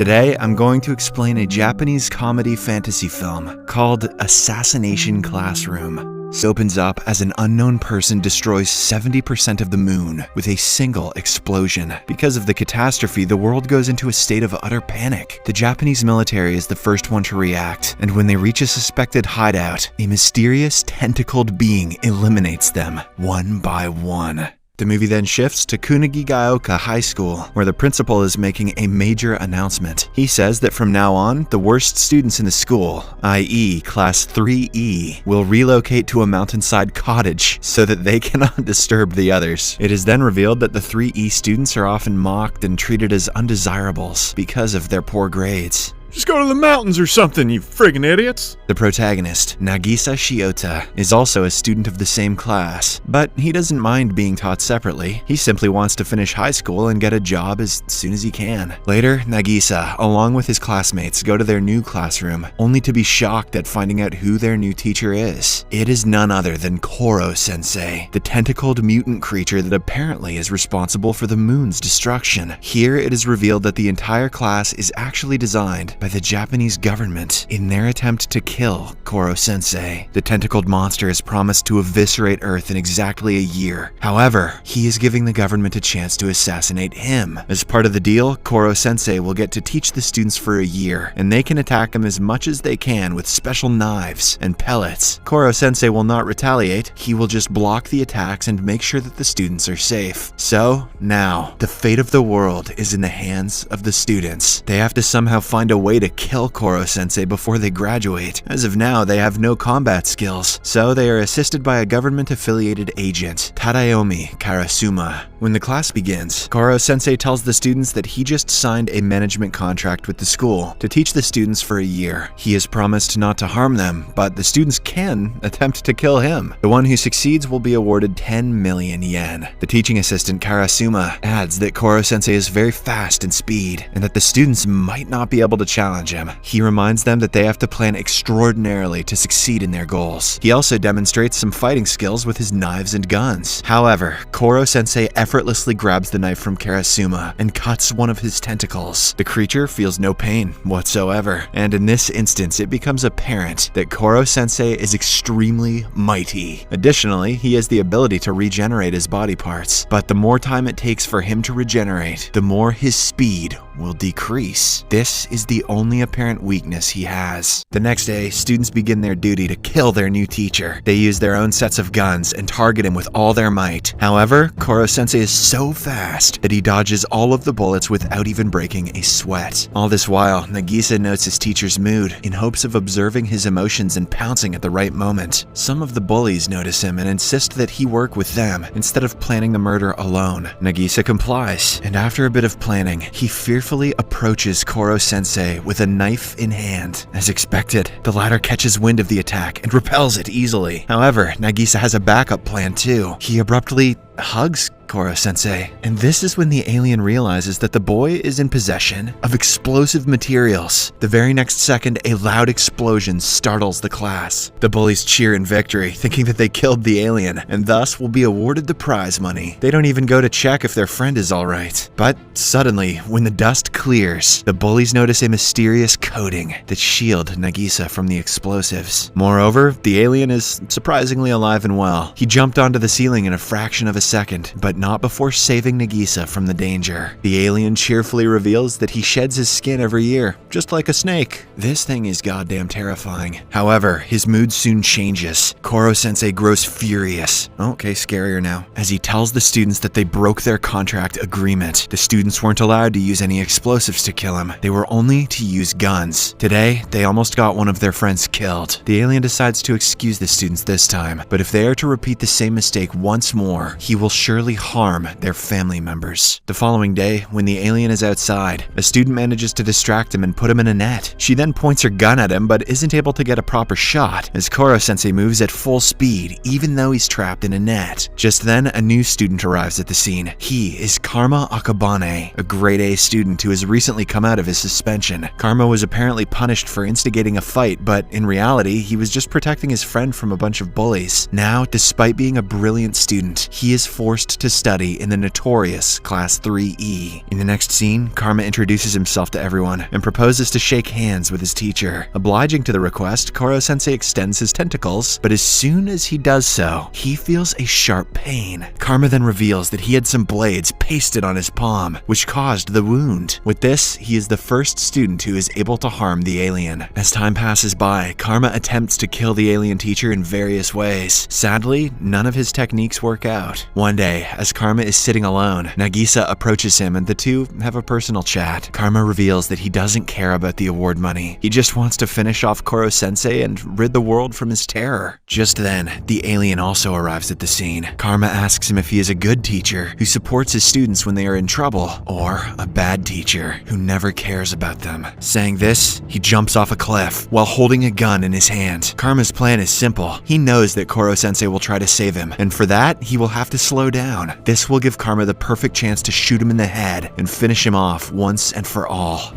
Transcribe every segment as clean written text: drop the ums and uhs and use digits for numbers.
Today, I'm going to explain a Japanese comedy fantasy film called Assassination Classroom. It opens up as an unknown person destroys 70% of the moon with a single explosion. Because of the catastrophe, the world goes into a state of utter panic. The Japanese military is the first one to react, and when they reach a suspected hideout, a mysterious tentacled being eliminates them one by one. The movie then shifts to Kunigigaoka High School, where the principal is making a major announcement. He says that from now on, the worst students in the school, i.e. Class 3E, will relocate to a mountainside cottage so that they cannot disturb the others. It is then revealed that the 3E students are often mocked and treated as undesirables because of their poor grades. Just go to the mountains or something, you friggin' idiots! The protagonist, Nagisa Shiota, is also a student of the same class, but he doesn't mind being taught separately. He simply wants to finish high school and get a job as soon as he can. Later, Nagisa, along with his classmates, go to their new classroom, only to be shocked at finding out who their new teacher is. It is none other than Koro-sensei, the tentacled mutant creature that apparently is responsible for the moon's destruction. Here, it is revealed that the entire class is actually designed by the Japanese government in their attempt to kill Koro-sensei. The tentacled monster is promised to eviscerate Earth in exactly a year. However, he is giving the government a chance to assassinate him. As part of the deal, Koro-sensei will get to teach the students for a year, and they can attack him as much as they can with special knives and pellets. Koro-sensei will not retaliate, he will just block the attacks and make sure that the students are safe. So, now, the fate of the world is in the hands of the students. They have to somehow find a way to kill Koro-sensei before they graduate. As of now, they have no combat skills, so they are assisted by a government-affiliated agent, Tadayomi Karasuma. When the class begins, Koro-sensei tells the students that he just signed a management contract with the school to teach the students for a year. He has promised not to harm them, but the students can attempt to kill him. The one who succeeds will be awarded 10 million yen. The teaching assistant Karasuma adds that Koro-sensei is very fast in speed, and that the students might not be able to challenge him. He reminds them that they have to plan extraordinarily to succeed in their goals. He also demonstrates some fighting skills with his knives and guns. However, Koro-sensei effortlessly grabs the knife from Karasuma and cuts one of his tentacles. The creature feels no pain whatsoever, and in this instance it becomes apparent that Koro-sensei is extremely mighty. Additionally, he has the ability to regenerate his body parts, but the more time it takes for him to regenerate, the more his speed will decrease. This is the only apparent weakness he has. The next day, students begin their duty to kill their new teacher. They use their own sets of guns and target him with all their might. However, Koro-sensei is so fast that he dodges all of the bullets without even breaking a sweat. All this while, Nagisa notes his teacher's mood in hopes of observing his emotions and pouncing at the right moment. Some of the bullies notice him and insist that he work with them instead of planning the murder alone. Nagisa complies, and after a bit of planning, he fearfully approaches Koro-sensei with a knife in hand. As expected, the latter catches wind of the attack and repels it easily. However, Nagisa has a backup plan too. He abruptly hugs Koro-sensei, and this is when the alien realizes that the boy is in possession of explosive materials. The very next second, a loud explosion startles the class. The bullies cheer in victory, thinking that they killed the alien, and thus will be awarded the prize money. They don't even go to check if their friend is alright. But suddenly, when the dust clears, the bullies notice a mysterious coating that shield Nagisa from the explosives. Moreover, the alien is surprisingly alive and well. He jumped onto the ceiling in a fraction of a second, but not before saving Nagisa from the danger. The alien cheerfully reveals that he sheds his skin every year, just like a snake. This thing is goddamn terrifying. However, his mood soon changes. Koro-sensei grows furious. Okay, scarier now. As he tells the students that they broke their contract agreement. The students weren't allowed to use any explosives to kill him. They were only to use guns. Today, they almost got one of their friends killed. The alien decides to excuse the students this time, but if they are to repeat the same mistake once more, he will surely harm their family members. The following day, when the alien is outside, a student manages to distract him and put him in a net. She then points her gun at him but isn't able to get a proper shot as Koro-sensei moves at full speed even though he's trapped in a net. Just then, a new student arrives at the scene. He is Karma Akabane, a grade A student who has recently come out of his suspension. Karma was apparently punished for instigating a fight, but in reality, he was just protecting his friend from a bunch of bullies. Now, despite being a brilliant student, he is is forced to study in the notorious Class 3E. In the next scene, Karma introduces himself to everyone and proposes to shake hands with his teacher. Obliging to the request, Koro-sensei extends his tentacles, but as soon as he does so, he feels a sharp pain. Karma then reveals that he had some blades pasted on his palm, which caused the wound. With this, he is the first student who is able to harm the alien. As time passes by, Karma attempts to kill the alien teacher in various ways. Sadly, none of his techniques work out. One day, as Karma is sitting alone, Nagisa approaches him and the two have a personal chat. Karma reveals that he doesn't care about the award money. He just wants to finish off Koro-sensei and rid the world from his terror. Just then, the alien also arrives at the scene. Karma asks him if he is a good teacher who supports his students when they are in trouble, or a bad teacher who never cares about them. Saying this, he jumps off a cliff while holding a gun in his hand. Karma's plan is simple. He knows that Koro-sensei will try to save him, and for that, he will have to slow down. This will give Karma the perfect chance to shoot him in the head and finish him off once and for all.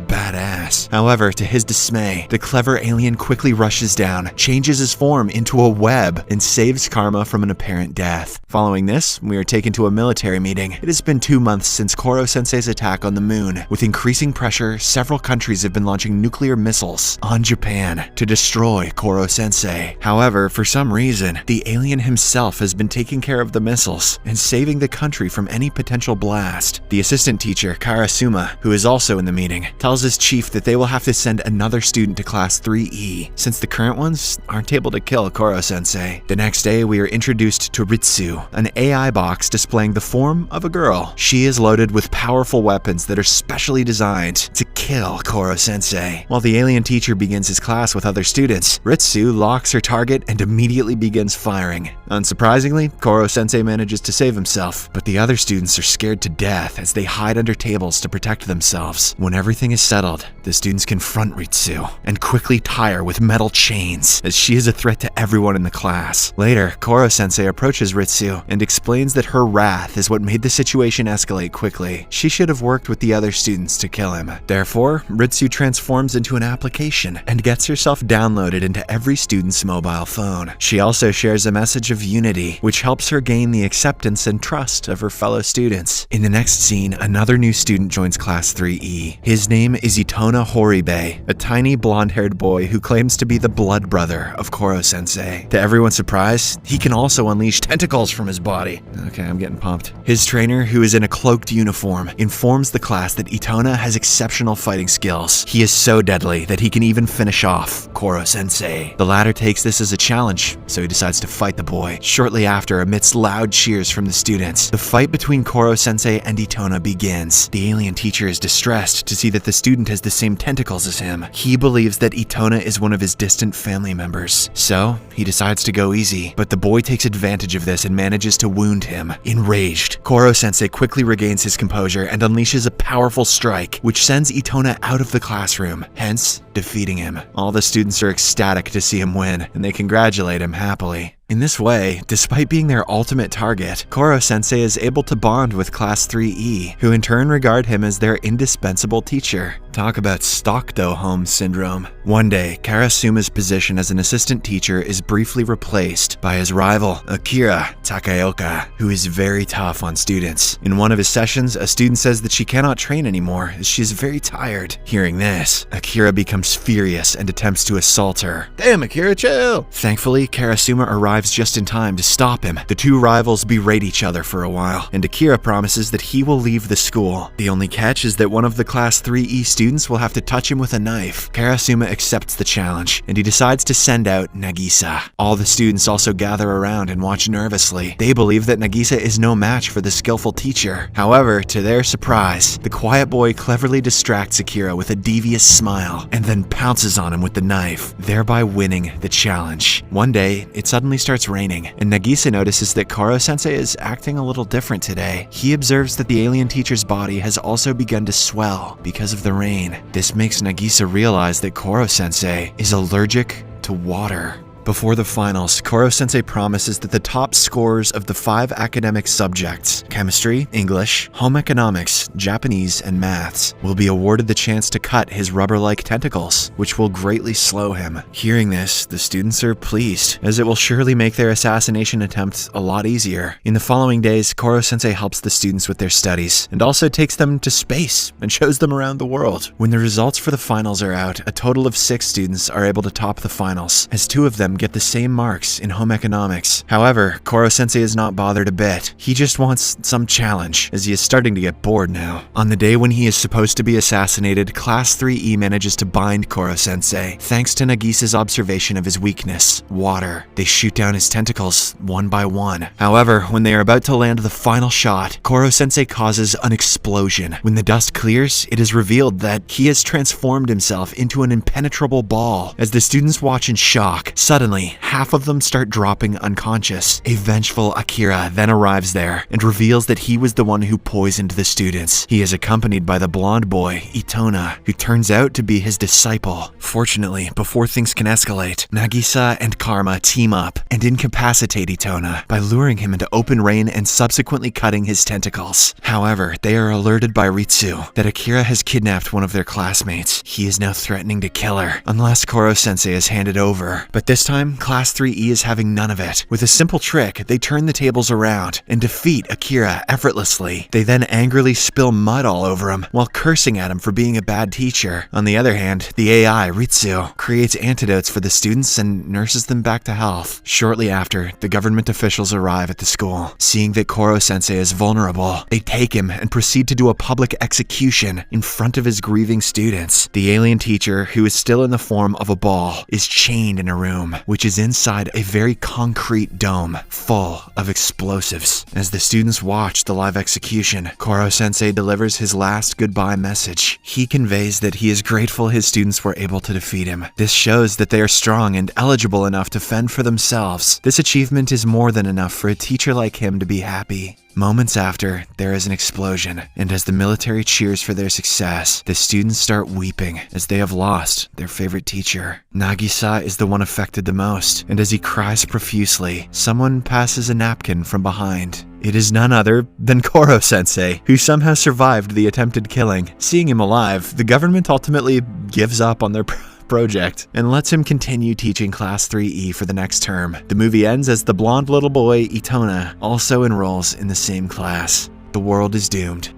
Badass. However, to his dismay, the clever alien quickly rushes down, changes his form into a web, and saves Karma from an apparent death. Following this, we are taken to a military meeting. It has been 2 months since Koro-sensei's attack on the moon. With increasing pressure, several countries have been launching nuclear missiles on Japan to destroy Koro-sensei. However, for some reason, the alien himself has been taking care of the missiles and saving the country from any potential blast. The assistant teacher, Karasuma, who is also in the meeting, tells his chief that they will have to send another student to Class 3E, since the current ones aren't able to kill Koro-sensei. The next day, we are introduced to Ritsu, an AI box displaying the form of a girl. She is loaded with powerful weapons that are specially designed to kill Koro-sensei. While the alien teacher begins his class with other students, Ritsu locks her target and immediately begins firing. Unsurprisingly, Koro-sensei manages to save himself, but the other students are scared to death as they hide under tables to protect themselves. When everything is settled, the students confront Ritsu and quickly tie her with metal chains, as she is a threat to everyone in the class. Later, Koro-sensei approaches Ritsu and explains that her wrath is what made the situation escalate quickly. She should have worked with the other students to kill him. Therefore, Ritsu transforms into an application and gets herself downloaded into every student's mobile phone. She also shares a message of unity, which helps her gain the acceptance and trust of her fellow students. In the next scene, another new student joins Class 3E. His name is Itona Horibe, a tiny blonde-haired boy who claims to be the blood brother of Koro-sensei. To everyone's surprise, he can also unleash tentacles from his body. Okay, I'm getting pumped. His trainer, who is in a cloaked uniform, informs the class that Itona has exceptional fighting skills. He is so deadly that he can even finish off Koro-sensei. The latter takes this as a challenge, so he decides to fight the boy. Shortly after, amidst loud cheers from the students, the fight between Koro-sensei and Itona begins. The alien teacher is distressed to see that the student has the same tentacles as him. He believes that Itona is one of his distant family members, so he decides to go easy, but the boy takes advantage of this and manages to wound him. Enraged, Koro-sensei quickly regains his composure and unleashes a powerful strike, which sends Itona out of the classroom, hence defeating him. All the students are ecstatic to see him win, and they congratulate him happily. In this way, despite being their ultimate target, Koro-sensei is able to bond with Class 3E, who in turn regard him as their indispensable teacher. Talk about Stockholm syndrome. One day, Karasuma's position as an assistant teacher is briefly replaced by his rival, Akira Takaoka, who is very tough on students. In one of his sessions, a student says that she cannot train anymore as she is very tired. Hearing this, Akira becomes furious and attempts to assault her. Damn, Akira, chill! Thankfully, Karasuma arrives just in time to stop him. The two rivals berate each other for a while, and Akira promises that he will leave the school. The only catch is that one of the Class 3E students will have to touch him with a knife. Karasuma accepts the challenge, and he decides to send out Nagisa. All the students also gather around and watch nervously. They believe that Nagisa is no match for the skillful teacher. However, to their surprise, the quiet boy cleverly distracts Akira with a devious smile, and then pounces on him with the knife, thereby winning the challenge. One day, it suddenly starts raining, and Nagisa notices that Koro-sensei is acting a little different today. He observes that the alien teacher's body has also begun to swell because of the rain. This makes Nagisa realize that Koro-sensei is allergic to water. Before the finals, Koro-sensei promises that the top scores of the 5 academic subjects, chemistry, English, home economics, Japanese, and maths, will be awarded the chance to cut his rubber-like tentacles, which will greatly slow him. Hearing this, the students are pleased, as it will surely make their assassination attempt a lot easier. In the following days, Koro-sensei helps the students with their studies, and also takes them to space and shows them around the world. When the results for the finals are out, a total of 6 students are able to top the finals, as 2 of them get the same marks in home economics. However, Koro-sensei is not bothered a bit. He just wants some challenge, as he is starting to get bored now. On the day when he is supposed to be assassinated, Class 3E manages to bind Koro-sensei, thanks to Nagisa's observation of his weakness, water. They shoot down his tentacles one by one. However, when they are about to land the final shot, Koro-sensei causes an explosion. When the dust clears, it is revealed that he has transformed himself into an impenetrable ball. As the students watch in shock, suddenly, half of them start dropping unconscious. A vengeful Akira then arrives there and reveals that he was the one who poisoned the students. He is accompanied by the blonde boy, Itona, who turns out to be his disciple. Fortunately, before things can escalate, Nagisa and Karma team up and incapacitate Itona by luring him into open rain and subsequently cutting his tentacles. However, they are alerted by Ritsu that Akira has kidnapped one of their classmates. He is now threatening to kill her, unless Koro-sensei is handed over. But this time, Class 3E is having none of it. With a simple trick, they turn the tables around and defeat Akira effortlessly. They then angrily spill mud all over him while cursing at him for being a bad teacher. On the other hand, the AI, Ritsu, creates antidotes for the students and nurses them back to health. Shortly after, the government officials arrive at the school. Seeing that Koro-sensei is vulnerable, they take him and proceed to do a public execution in front of his grieving students. The alien teacher, who is still in the form of a ball, is chained in a room, which is inside a very concrete dome full of explosives. As the students watch the live execution, Koro-sensei delivers his last goodbye message. He conveys that he is grateful his students were able to defeat him. This shows that they are strong and eligible enough to fend for themselves. This achievement is more than enough for a teacher like him to be happy. Moments after, there is an explosion, and as the military cheers for their success, the students start weeping as they have lost their favorite teacher. Nagisa is the one affected the most, and as he cries profusely, someone passes a napkin from behind. It is none other than Koro-sensei, who somehow survived the attempted killing. Seeing him alive, the government ultimately gives up on their project and lets him continue teaching Class 3E for the next term. The movie ends as the blonde little boy, Itona, also enrolls in the same class. The world is doomed.